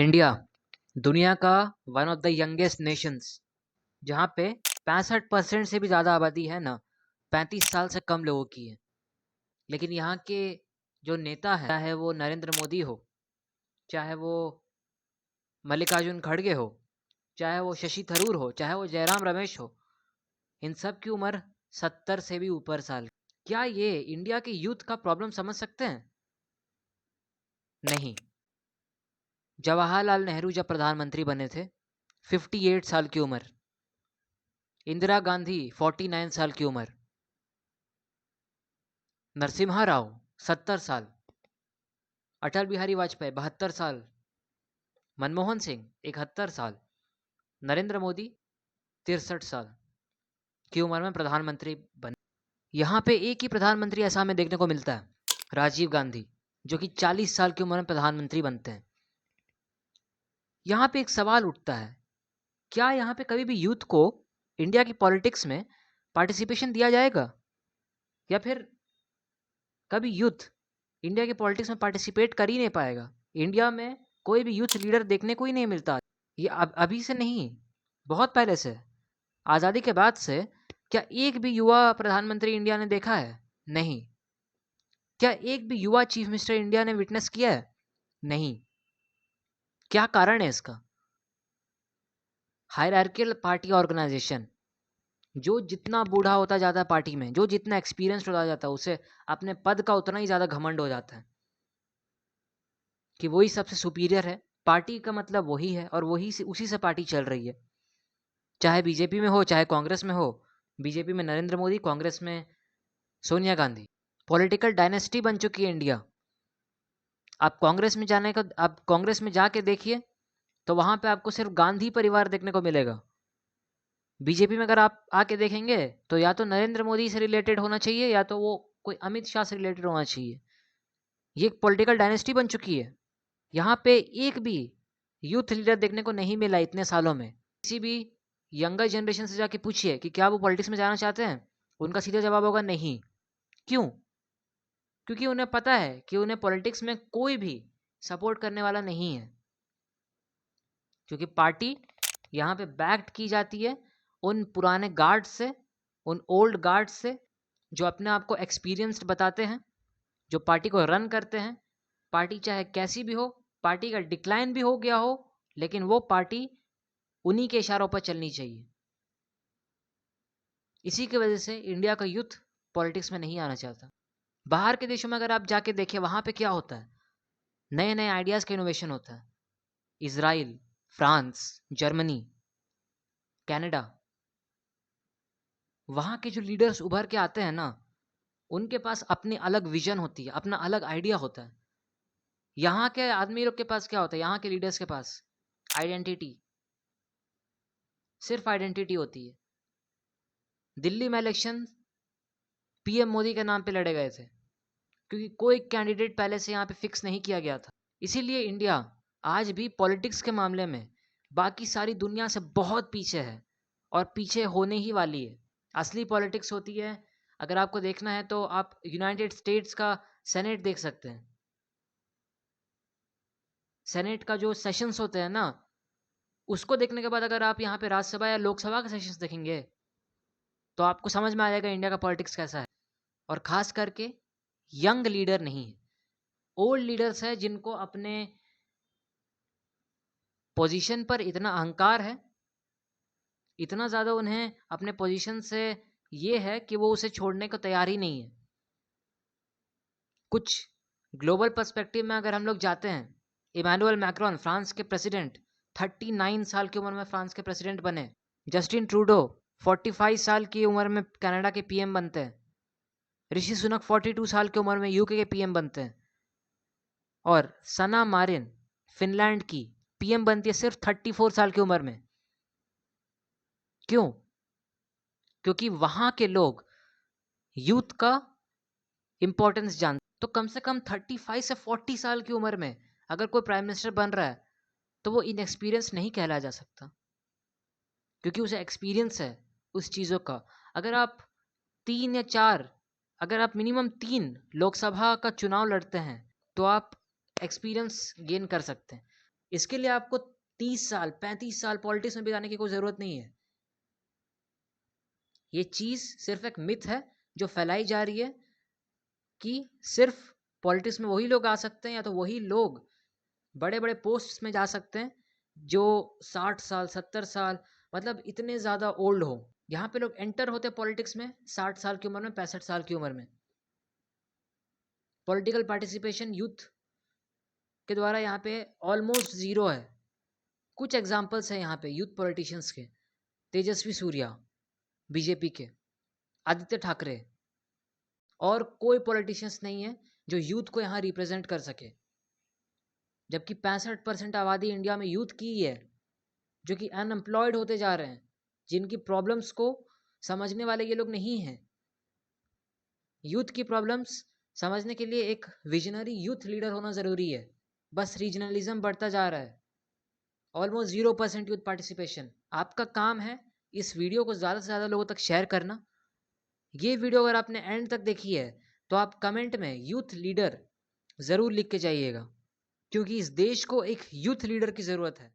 India दुनिया का one of the youngest Nations, जहाँ पे 65% से भी ज़्यादा आबादी है ना, 35 साल से कम लोगों की है। लेकिन यहाँ के जो नेता है, चाहे वो नरेंद्र मोदी हो, चाहे वो मल्लिकार्जुन खड़गे हो, चाहे वो शशि थरूर हो, चाहे वो जयराम रमेश हो, इन सब की उम्र 70 से भी ऊपर साल। क्या ये इंडिया के यूथ का प्रॉब्लम समझ सकते हैं? नहीं। जवाहरलाल नेहरू जब प्रधानमंत्री बने थे 58 साल की उम्र, इंदिरा गांधी 49 साल की उम्र, नरसिम्हा राव 70 साल, अटल बिहारी वाजपेयी 72 साल, मनमोहन सिंह 71 साल, नरेंद्र मोदी 63 साल की उम्र में प्रधानमंत्री बने। यहाँ पे एक ही प्रधानमंत्री ऐसा हमें देखने को मिलता है, राजीव गांधी, जो कि 40 साल की उम्र में प्रधानमंत्री बनते हैं। यहाँ पे एक सवाल उठता है, क्या यहाँ पे कभी भी यूथ को इंडिया की पॉलिटिक्स में पार्टिसिपेशन दिया जाएगा, या फिर कभी यूथ इंडिया की पॉलिटिक्स में पार्टिसिपेट कर ही नहीं पाएगा? इंडिया में कोई भी यूथ लीडर देखने को ही नहीं मिलता। ये अभी से नहीं, बहुत पहले से, आज़ादी के बाद से क्या एक भी युवा प्रधानमंत्री इंडिया ने देखा है? नहीं। क्या एक भी युवा चीफ मिनिस्टर इंडिया ने विटनेस किया है? नहीं। क्या कारण है इसका? Hierarchical party organisation. जो जितना बूढ़ा होता जाता है पार्टी में, जो जितना एक्सपीरियंस्ड होता जाता है, उसे अपने पद का उतना ही ज़्यादा घमंड हो जाता है कि वही सबसे सुपीरियर है। पार्टी का मतलब वही है और वही से उसी से पार्टी चल रही है, चाहे बीजेपी में हो चाहे कांग्रेस में हो। बीजेपी में नरेंद्र मोदी, कांग्रेस में सोनिया गांधी। पॉलिटिकल डायनेस्टी बन चुकी है इंडिया। आप कांग्रेस में जाके देखिए तो वहां पे आपको सिर्फ गांधी परिवार देखने को मिलेगा। बीजेपी में अगर आप आके देखेंगे तो या तो नरेंद्र मोदी से रिलेटेड होना चाहिए, या तो वो कोई अमित शाह से रिलेटेड होना चाहिए। ये एक पॉलिटिकल डायनेस्टी बन चुकी है। यहाँ पे एक भी यूथ लीडर देखने को नहीं मिला इतने सालों में। किसी भी यंगर जनरेशन से जाके पूछिए कि क्या वो पॉलिटिक्स में जाना चाहते हैं, उनका सीधा जवाब होगा नहीं। क्यों? क्योंकि उन्हें पता है कि उन्हें पॉलिटिक्स में कोई भी सपोर्ट करने वाला नहीं है। क्योंकि पार्टी यहाँ पे बैक्ड की जाती है उन पुराने गार्ड्स से, उन ओल्ड गार्ड्स से, जो अपने आप को एक्सपीरियंस्ड बताते हैं, जो पार्टी को रन करते हैं। पार्टी चाहे कैसी भी हो, पार्टी का डिक्लाइन भी हो गया हो, लेकिन वो पार्टी उन्हीं के इशारों पर चलनी चाहिए। इसी की वजह से इंडिया का यूथ पॉलिटिक्स में नहीं आना चाहता। बाहर के देशों में अगर आप जाके देखिए, वहाँ पे क्या होता है, नए नए आइडियाज़ का इनोवेशन होता है। इजराइल, फ्रांस, जर्मनी, कनाडा, वहाँ के जो लीडर्स उभर के आते हैं ना, उनके पास अपनी अलग विजन होती है, अपना अलग आइडिया होता है। यहाँ के आदमी लोग के पास क्या होता है, यहाँ के लीडर्स के पास आइडेंटिटी, सिर्फ आइडेंटिटी होती है। दिल्ली में इलेक्शन पीएम मोदी के नाम पे लड़े गए थे, क्योंकि कोई कैंडिडेट पहले से यहाँ पे फिक्स नहीं किया गया था। इसीलिए इंडिया आज भी पॉलिटिक्स के मामले में बाकी सारी दुनिया से बहुत पीछे है, और पीछे होने ही वाली है। असली पॉलिटिक्स होती है, अगर आपको देखना है तो आप यूनाइटेड स्टेट्स का सेनेट देख सकते हैं। सेनेट का जो सेशंस होते हैं ना, उसको देखने के बाद अगर आप यहाँ पे राज्यसभा या लोकसभा के सेशंस देखेंगे तो आपको समझ में आ जाएगा इंडिया का पॉलिटिक्स कैसा है। और खास करके यंग लीडर नहीं है, ओल्ड लीडर्स है, जिनको अपने पोजीशन पर इतना अहंकार है, इतना ज़्यादा उन्हें अपने पोजीशन से ये है कि वो उसे छोड़ने को तैयार ही नहीं है। कुछ ग्लोबल पर्सपेक्टिव में अगर हम लोग जाते हैं, इमैनुअल मैक्रोन फ्रांस के प्रेसिडेंट 39 साल की उम्र में फ्रांस के प्रेसिडेंट बने। जस्टिन ट्रूडो 45 साल की उम्र में कनाडा के पीएम बनते हैं। ऋषि सुनक 42 साल की उम्र में यूके के पीएम बनते हैं। और सना मारिन फिनलैंड की पीएम बनती है सिर्फ 34 साल की उम्र में। क्यों? क्योंकि वहां के लोग यूथ का इंपॉर्टेंस जानते। तो कम से कम 35 से 40 साल की उम्र में अगर कोई प्राइम मिनिस्टर बन रहा है तो वो इनएक्सपीरियंस नहीं कहला जा सकता, क्योंकि उसे एक्सपीरियंस है उस चीज़ों का। अगर आप 3 या 4, अगर आप मिनिमम 3 लोकसभा का चुनाव लड़ते हैं तो आप एक्सपीरियंस गेन कर सकते हैं। इसके लिए आपको 30 साल 35 साल पॉलिटिक्स में बिताने की कोई ज़रूरत नहीं है। ये चीज़ सिर्फ एक मिथ है जो फैलाई जा रही है कि सिर्फ पॉलिटिक्स में वही लोग आ सकते हैं या तो वही लोग बड़े बड़े पोस्ट्स में जा सकते हैं जो 60 साल 70 साल मतलब इतने ज़्यादा ओल्ड हो। यहाँ पे लोग एंटर होते हैं पॉलिटिक्स में 60 साल की उम्र में 65 साल की उम्र में। पॉलिटिकल पार्टिसिपेशन यूथ के द्वारा यहाँ पे ऑलमोस्ट ज़ीरो है। कुछ एग्जाम्पल्स हैं यहाँ पे यूथ पॉलिटिशियंस के, तेजस्वी सूर्या बीजेपी के, आदित्य ठाकरे, और कोई पॉलिटिशियंस नहीं है जो यूथ को यहाँ रिप्रेजेंट कर सके। जबकि 65% आबादी इंडिया में यूथ की ही है जो कि अनएम्प्लॉयड होते जा रहे हैं, जिनकी प्रॉब्लम्स को समझने वाले ये लोग नहीं हैं। यूथ की प्रॉब्लम्स समझने के लिए एक विजनरी यूथ लीडर होना ज़रूरी है। बस रीजनलिज्म बढ़ता जा रहा है। Almost 0% youth participation. आपका काम है इस वीडियो को ज़्यादा से ज़्यादा लोगों तक शेयर करना। ये वीडियो अगर आपने एंड तक देखी है तो आप कमेंट में यूथ लीडर ज़रूर लिख के जाइएगा, क्योंकि इस देश को एक यूथ लीडर की ज़रूरत है।